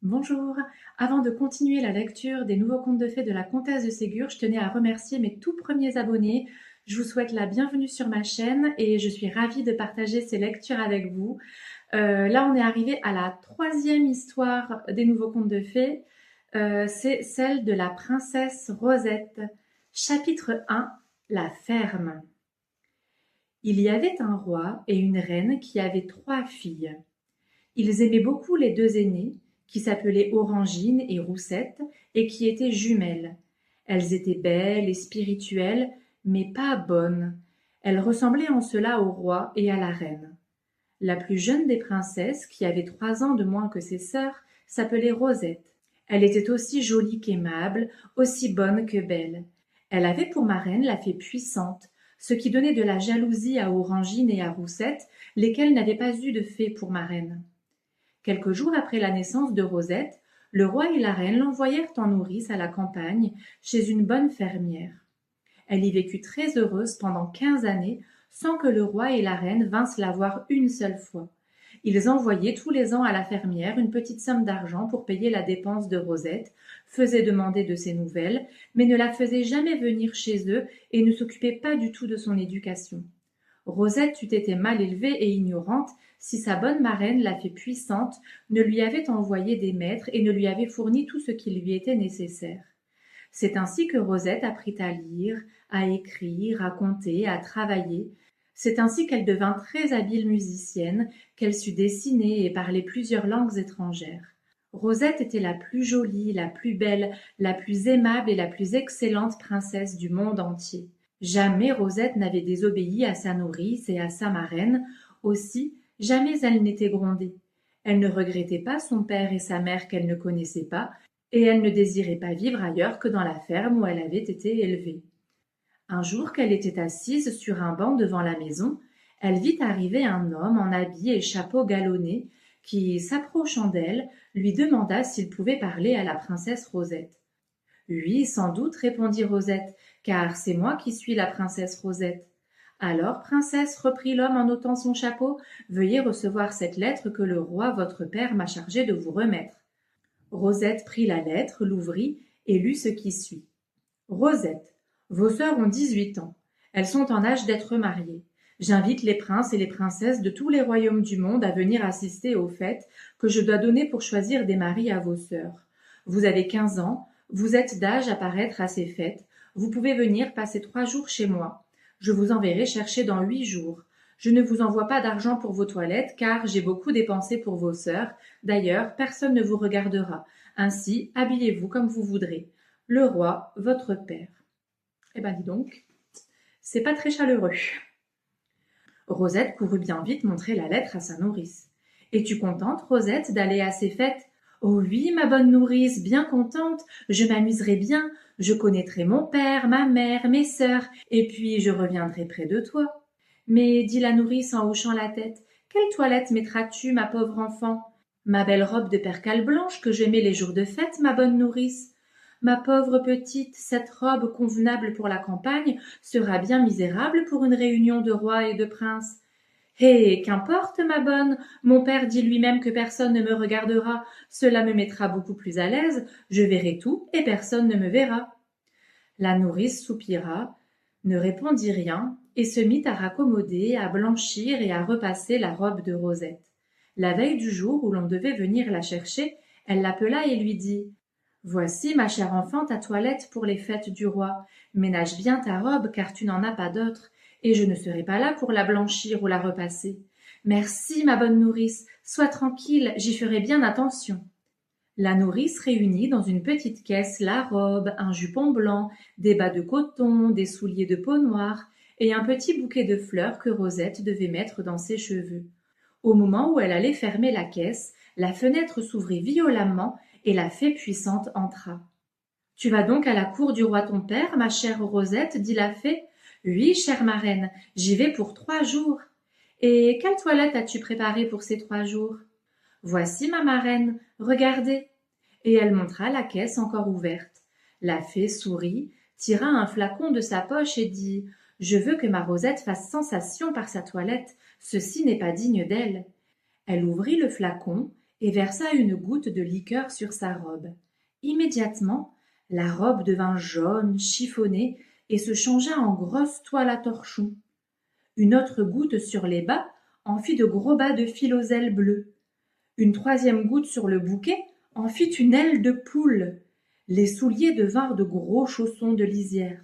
Bonjour. Avant de continuer la lecture des nouveaux contes de fées de la comtesse de Ségur, je tenais à remercier mes tout premiers abonnés. Je vous souhaite la bienvenue sur ma chaîne et je suis ravie de partager ces lectures avec vous. Là, on est arrivé à la troisième histoire des nouveaux contes de fées. C'est celle de la princesse Rosette. Chapitre 1, la ferme. Il y avait un roi et une reine qui avaient 3 filles. Ils aimaient beaucoup les 2 aînées, qui s'appelaient Orangine et Roussette, et qui étaient jumelles. Elles étaient belles et spirituelles, mais pas bonnes. Elles ressemblaient en cela au roi et à la reine. La plus jeune des princesses, qui avait 3 ans de moins que ses sœurs, s'appelait Rosette. Elle était aussi jolie qu'aimable, aussi bonne que belle. Elle avait pour marraine la fée Puissante, ce qui donnait de la jalousie à Orangine et à Roussette, lesquelles n'avaient pas eu de fée pour marraine. Quelques jours après la naissance de Rosette, le roi et la reine l'envoyèrent en nourrice à la campagne, chez une bonne fermière. Elle y vécut très heureuse pendant 15 années, sans que le roi et la reine vinssent la voir une seule fois. Ils envoyaient tous les ans à la fermière une petite somme d'argent pour payer la dépense de Rosette, faisaient demander de ses nouvelles, mais ne la faisaient jamais venir chez eux et ne s'occupaient pas du tout de son éducation. Rosette eût été mal élevée et ignorante si sa bonne marraine, la fée Puissante, ne lui avait envoyé des maîtres et ne lui avait fourni tout ce qui lui était nécessaire. C'est ainsi que Rosette apprit à lire, à écrire, à compter, à travailler. C'est ainsi qu'elle devint très habile musicienne, qu'elle sut dessiner et parler plusieurs langues étrangères. Rosette était la plus jolie, la plus belle, la plus aimable et la plus excellente princesse du monde entier. Jamais Rosette n'avait désobéi à sa nourrice et à sa marraine, aussi jamais elle n'était grondée. Elle ne regrettait pas son père et sa mère qu'elle ne connaissait pas, et elle ne désirait pas vivre ailleurs que dans la ferme où elle avait été élevée. Un jour qu'elle était assise sur un banc devant la maison, elle vit arriver un homme en habit et chapeau galonné qui, s'approchant d'elle, lui demanda s'il pouvait parler à la princesse Rosette. Oui, sans doute, répondit Rosette, car c'est moi qui suis la princesse Rosette. Alors, princesse, reprit l'homme en ôtant son chapeau, veuillez recevoir cette lettre que le roi votre père m'a chargé de vous remettre. Rosette prit la lettre, l'ouvrit et lut ce qui suit. Rosette, vos sœurs ont 18 ans. Elles sont en âge d'être mariées. J'invite les princes et les princesses de tous les royaumes du monde à venir assister aux fêtes que je dois donner pour choisir des maris à vos sœurs. Vous avez 15 ans, vous êtes d'âge à paraître à ces fêtes. Vous pouvez venir passer 3 jours chez moi. Je vous enverrai chercher dans 8 jours. Je ne vous envoie pas d'argent pour vos toilettes, car j'ai beaucoup dépensé pour vos sœurs. D'ailleurs, personne ne vous regardera. Ainsi, habillez-vous comme vous voudrez. Le roi, votre père. Eh ben dis donc, c'est pas très chaleureux. Rosette courut bien vite montrer la lettre à sa nourrice. Es-tu contente, Rosette, d'aller à ces fêtes? Oh oui, ma bonne nourrice, bien contente. Je m'amuserai bien. Je connaîtrai mon père, ma mère, mes sœurs, et puis je reviendrai près de toi. Mais, dit la nourrice en hochant la tête, quelle toilette mettras-tu, ma pauvre enfant? Ma belle robe de percale blanche que je mets les jours de fête, ma bonne nourrice. Ma pauvre petite, cette robe convenable pour la campagne sera bien misérable pour une réunion de rois et de princes. Eh, qu'importe, ma bonne, mon père dit lui-même que personne ne me regardera, cela me mettra beaucoup plus à l'aise, je verrai tout et personne ne me verra. La nourrice soupira, ne répondit rien, et se mit à raccommoder, à blanchir et à repasser la robe de Rosette. La veille du jour où l'on devait venir la chercher, elle l'appela et lui dit « Voici, ma chère enfant, ta toilette pour les fêtes du roi. Ménage bien ta robe, car tu n'en as pas d'autre, et je ne serai pas là pour la blanchir ou la repasser. Merci, ma bonne nourrice, sois tranquille, j'y ferai bien attention. » La nourrice réunit dans une petite caisse la robe, un jupon blanc, des bas de coton, des souliers de peau noire, et un petit bouquet de fleurs que Rosette devait mettre dans ses cheveux. Au moment où elle allait fermer la caisse, la fenêtre s'ouvrit violemment et la fée Puissante entra. « Tu vas donc à la cour du roi ton père, ma chère Rosette, dit la fée. Oui, chère marraine, j'y vais pour 3 jours. Et quelle toilette as-tu préparée pour ces 3 jours? Voici, ma marraine, regardez. Et elle montra la caisse encore ouverte. La fée sourit, tira un flacon de sa poche et dit « Je veux que ma Rosette fasse sensation par sa toilette, ceci n'est pas digne d'elle. » Elle ouvrit le flacon et versa une goutte de liqueur sur sa robe. Immédiatement, la robe devint jaune, chiffonnée, et se changea en grosse toile à torchon. Une autre goutte sur les bas en fit de gros bas de filoselle bleue. Une troisième goutte sur le bouquet en fit une aile de poule. Les souliers devinrent de gros chaussons de lisière.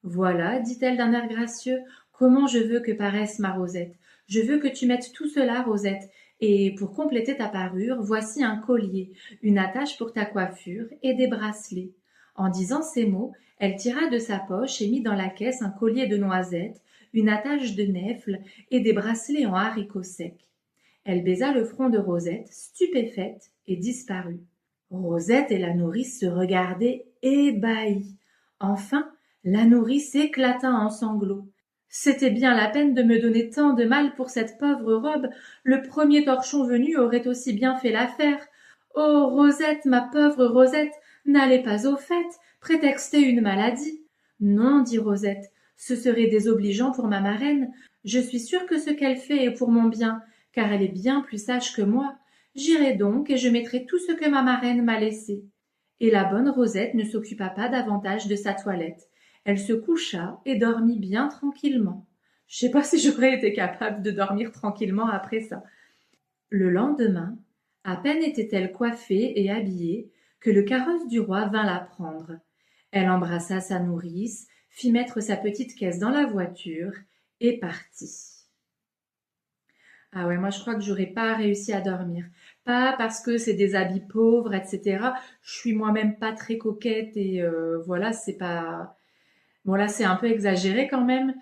Voilà, dit-elle d'un air gracieux, comment je veux que paraisse ma Rosette. Je veux que tu mettes tout cela, Rosette, et pour compléter ta parure, voici un collier, une attache pour ta coiffure et des bracelets. En disant ces mots, elle tira de sa poche et mit dans la caisse un collier de noisettes, une attache de nèfles et des bracelets en haricots secs. Elle baisa le front de Rosette, stupéfaite, et disparut. Rosette et la nourrice se regardaient ébahies. Enfin, la nourrice éclata en sanglots. C'était bien la peine de me donner tant de mal pour cette pauvre robe. Le premier torchon venu aurait aussi bien fait l'affaire. Oh, Rosette, ma pauvre Rosette, n'allez pas aux fêtes, prétextez une maladie. Non, dit Rosette, ce serait désobligeant pour ma marraine. Je suis sûre que ce qu'elle fait est pour mon bien, car elle est bien plus sage que moi. J'irai donc et je mettrai tout ce que ma marraine m'a laissé. Et la bonne Rosette ne s'occupa pas davantage de sa toilette. Elle se coucha et dormit bien tranquillement. Je sais pas si j'aurais été capable de dormir tranquillement après ça. Le lendemain, à peine était-elle coiffée et habillée que le carrosse du roi vint la prendre. Elle embrassa sa nourrice, fit mettre sa petite caisse dans la voiture et partit. Ah ouais, moi je crois que j'aurais pas réussi à dormir. Pas parce que c'est des habits pauvres, etc. Je suis moi-même pas très coquette et voilà, c'est pas. Bon là, c'est un peu exagéré quand même.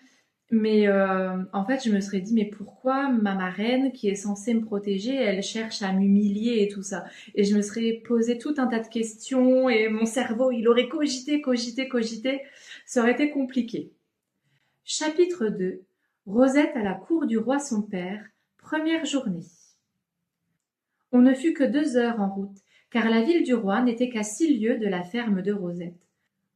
Mais en fait, je me serais dit, mais pourquoi ma marraine, qui est censée me protéger, elle cherche à m'humilier et tout ça? Et je me serais posé tout un tas de questions et mon cerveau, il aurait cogité. Ça aurait été compliqué. Chapitre 2. Rosette à la cour du roi son père. Première journée. On ne fut que 2 heures en route, car la ville du roi n'était qu'à 6 lieues de la ferme de Rosette.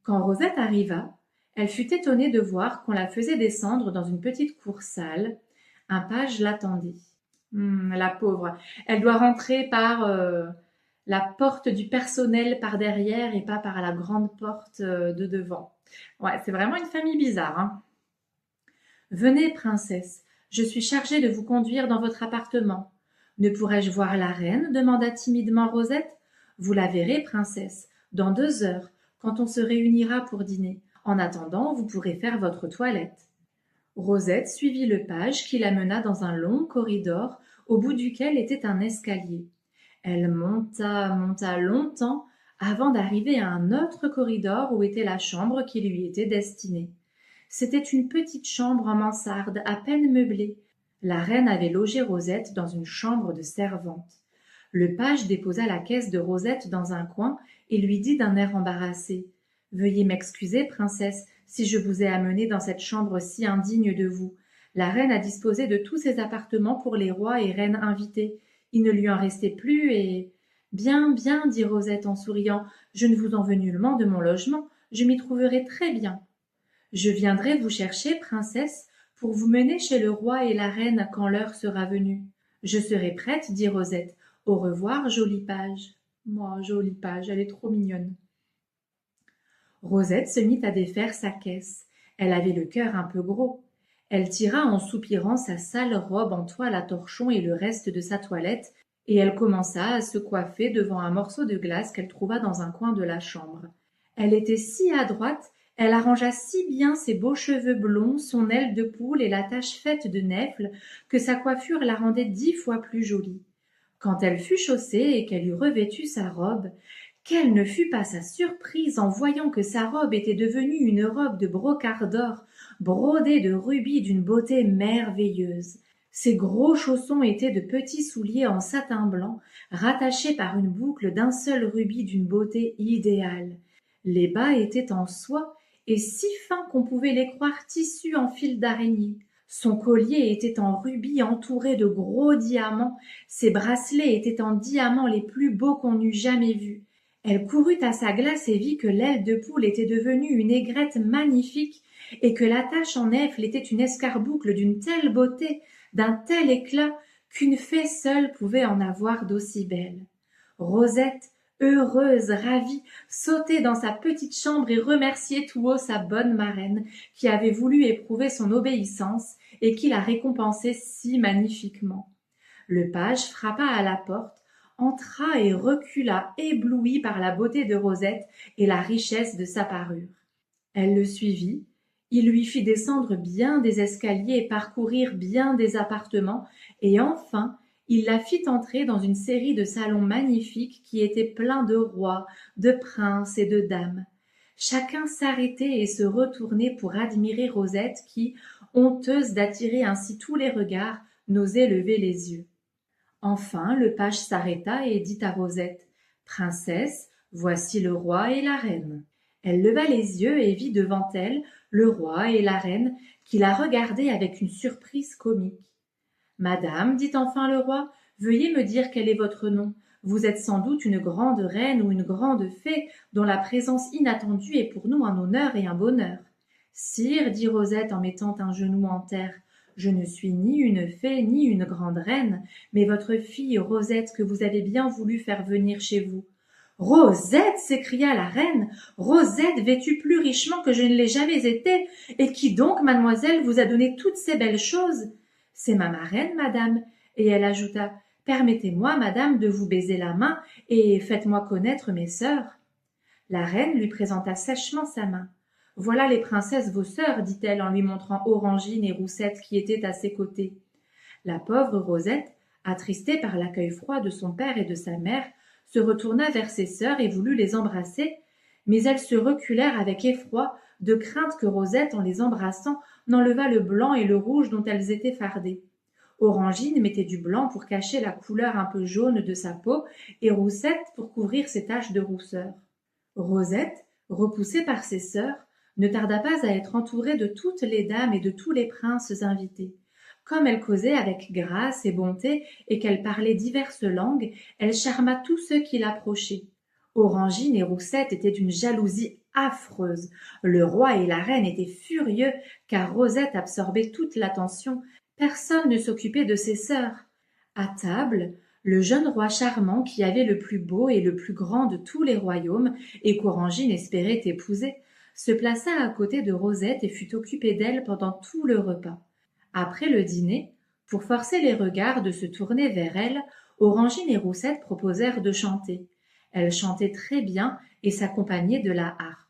Quand Rosette arriva, elle fut étonnée de voir qu'on la faisait descendre dans une petite cour sale. Un page l'attendait. La pauvre, elle doit rentrer par la porte du personnel par derrière et pas par la grande porte de devant. Ouais, c'est vraiment une famille bizarre, hein. Venez, princesse, je suis chargée de vous conduire dans votre appartement. Ne pourrais-je voir la reine demanda timidement Rosette. Vous la verrez, princesse, dans 2 heures, quand on se réunira pour dîner. En attendant, vous pourrez faire votre toilette. Rosette suivit le page qui la mena dans un long corridor au bout duquel était un escalier. Elle monta longtemps avant d'arriver à un autre corridor où était la chambre qui lui était destinée. C'était une petite chambre en mansarde, à peine meublée. La reine avait logé Rosette dans une chambre de servante. Le page déposa la caisse de Rosette dans un coin et lui dit d'un air embarrassé « Veuillez m'excuser, princesse, si je vous ai amenée dans cette chambre si indigne de vous. La reine a disposé de tous ses appartements pour les rois et reines invités. Il ne lui en restait plus et… » « Bien, bien, dit Rosette en souriant, je ne vous en veux nullement de mon logement, je m'y trouverai très bien. Je viendrai vous chercher, princesse, pour vous mener chez le roi et la reine quand l'heure sera venue. Je serai prête, dit Rosette. Au revoir, jolie page. Moi, jolie page, elle est trop mignonne. Rosette se mit à défaire sa caisse. Elle avait le cœur un peu gros. Elle tira en soupirant sa sale robe en toile à torchons et le reste de sa toilette, et elle commença à se coiffer devant un morceau de glace qu'elle trouva dans un coin de la chambre. Elle était si adroite, elle arrangea si bien ses beaux cheveux blonds, son aile de poule et la tache faite de nèfles, que sa coiffure la rendait 10 fois plus jolie. Quand elle fut chaussée et qu'elle eut revêtu sa robe, quelle ne fut pas sa surprise en voyant que sa robe était devenue une robe de brocart d'or, brodée de rubis d'une beauté merveilleuse. Ses gros chaussons étaient de petits souliers en satin blanc, rattachés par une boucle d'un seul rubis d'une beauté idéale. Les bas étaient en soie et si fins qu'on pouvait les croire tissus en fil d'araignée. Son collier était en rubis entouré de gros diamants, ses bracelets étaient en diamants les plus beaux qu'on eût jamais vus. Elle courut à sa glace et vit que l'aile de poule était devenue une aigrette magnifique et que l'attache en nèfles était une escarboucle d'une telle beauté, d'un tel éclat, qu'une fée seule pouvait en avoir d'aussi belles. Rosette, heureuse, ravie, sautait dans sa petite chambre et remerciait tout haut sa bonne marraine qui avait voulu éprouver son obéissance et qui la récompensait si magnifiquement. Le page frappa à la porte, entra et recula, ébloui par la beauté de Rosette et la richesse de sa parure. Elle le suivit, il lui fit descendre bien des escaliers et parcourir bien des appartements, et enfin il la fit entrer dans une série de salons magnifiques qui étaient pleins de rois, de princes et de dames. Chacun s'arrêtait et se retournait pour admirer Rosette qui, honteuse d'attirer ainsi tous les regards, n'osait lever les yeux. Enfin le page s'arrêta et dit à Rosette: « Princesse, voici le roi et la reine. » Elle leva les yeux et vit devant elle le roi et la reine qui la regardaient avec une surprise comique. « Madame, dit enfin le roi, veuillez me dire quel est votre nom. Vous êtes sans doute une grande reine ou une grande fée dont la présence inattendue est pour nous un honneur et un bonheur. » « Sire, dit Rosette en mettant un genou en terre, je ne suis ni une fée ni une grande reine, mais votre fille Rosette que vous avez bien voulu faire venir chez vous. » « Rosette, s'écria la reine, Rosette vêtue plus richement que je ne l'ai jamais été, et qui donc, mademoiselle, vous a donné toutes ces belles choses? C'est ma marraine, madame. Et elle ajouta: Permettez-moi, madame, de vous baiser la main, et faites-moi connaître mes sœurs. La reine lui présenta sèchement sa main. Voilà les princesses vos sœurs, dit-elle en lui montrant Orangine et Roussette qui étaient à ses côtés. La pauvre Rosette, attristée par l'accueil froid de son père et de sa mère, se retourna vers ses sœurs et voulut les embrasser, mais elles se reculèrent avec effroi, de crainte que Rosette, en les embrassant, n'enlevât le blanc et le rouge dont elles étaient fardées. Orangine mettait du blanc pour cacher la couleur un peu jaune de sa peau, et Roussette pour couvrir ses taches de rousseur. Rosette, repoussée par ses sœurs, ne tarda pas à être entourée de toutes les dames et de tous les princes invités. Comme elle causait avec grâce et bonté et qu'elle parlait diverses langues, elle charma tous ceux qui l'approchaient. Orangine et Roussette étaient d'une jalousie affreuse. Le roi et la reine étaient furieux car Rosette absorbait toute l'attention. Personne ne s'occupait de ses sœurs. À table, le jeune roi charmant qui avait le plus beau et le plus grand de tous les royaumes et qu'Orangine espérait épouser, se plaça à côté de Rosette et fut occupé d'elle pendant tout le repas. Après le dîner, pour forcer les regards de se tourner vers elle, Orangine et Roussette proposèrent de chanter. Elles chantaient très bien et s'accompagnaient de la harpe.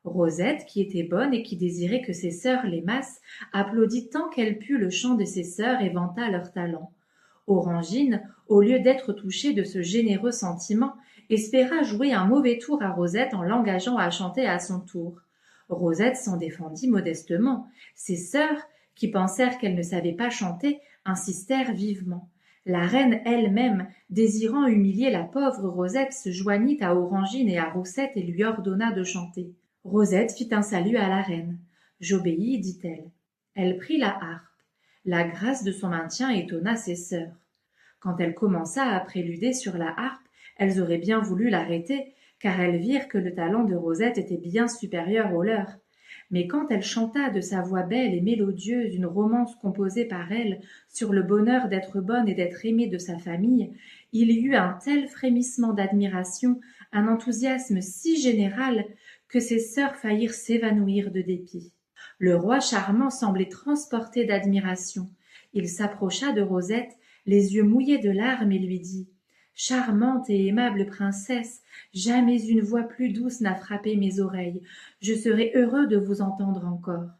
Rosette, qui était bonne et qui désirait que ses sœurs l'aimassent, applaudit tant qu'elle put le chant de ses sœurs et vanta leur talent. Orangine, au lieu d'être touchée de ce généreux sentiment, espéra jouer un mauvais tour à Rosette en l'engageant à chanter à son tour. Rosette s'en défendit modestement. Ses sœurs, qui pensèrent qu'elle ne savait pas chanter, insistèrent vivement. La reine elle-même, désirant humilier la pauvre Rosette, se joignit à Orangine et à Roussette et lui ordonna de chanter. Rosette fit un salut à la reine. « J'obéis, dit-elle. » Elle prit la harpe. La grâce de son maintien étonna ses sœurs. Quand elle commença à préluder sur la harpe, elles auraient bien voulu l'arrêter, car elles virent que le talent de Rosette était bien supérieur au leur. Mais quand elle chanta de sa voix belle et mélodieuse une romance composée par elle sur le bonheur d'être bonne et d'être aimée de sa famille, il y eut un tel frémissement d'admiration, un enthousiasme si général que ses sœurs faillirent s'évanouir de dépit. Le roi charmant semblait transporté d'admiration. Il s'approcha de Rosette, les yeux mouillés de larmes, et lui dit: « Charmante et aimable princesse, jamais une voix plus douce n'a frappé mes oreilles. Je serai heureux de vous entendre encore. »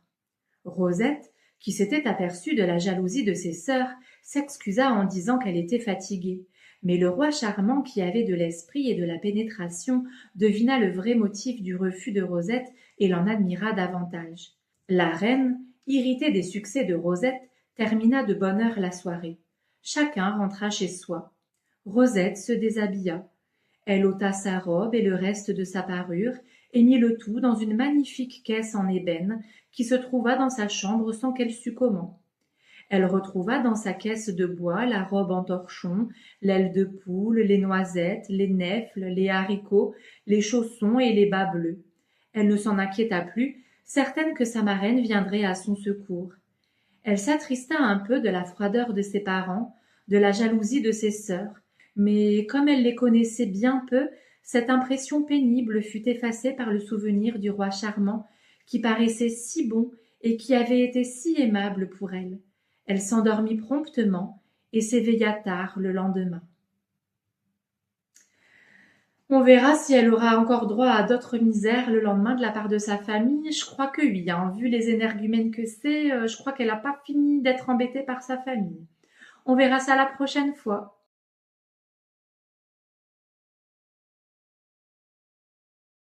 Rosette, qui s'était aperçue de la jalousie de ses sœurs, s'excusa en disant qu'elle était fatiguée. Mais le roi charmant, qui avait de l'esprit et de la pénétration, devina le vrai motif du refus de Rosette et l'en admira davantage. La reine, irritée des succès de Rosette, termina de bonne heure la soirée. Chacun rentra chez soi. Rosette se déshabilla. Elle ôta sa robe et le reste de sa parure et mit le tout dans une magnifique caisse en ébène qui se trouva dans sa chambre sans qu'elle sût comment. Elle retrouva dans sa caisse de bois la robe en torchon, l'aile de poule, les noisettes, les nèfles, les haricots, les chaussons et les bas bleus. Elle ne s'en inquiéta plus, certaine que sa marraine viendrait à son secours. Elle s'attrista un peu de la froideur de ses parents, de la jalousie de ses sœurs, mais comme elle les connaissait bien peu, cette impression pénible fut effacée par le souvenir du roi charmant, qui paraissait si bon et qui avait été si aimable pour elle. Elle s'endormit promptement et s'éveilla tard le lendemain. On verra si elle aura encore droit à d'autres misères le lendemain de la part de sa famille. Je crois que oui, hein. Vu les énergumènes que c'est, je crois qu'elle n'a pas fini d'être embêtée par sa famille. On verra ça la prochaine fois.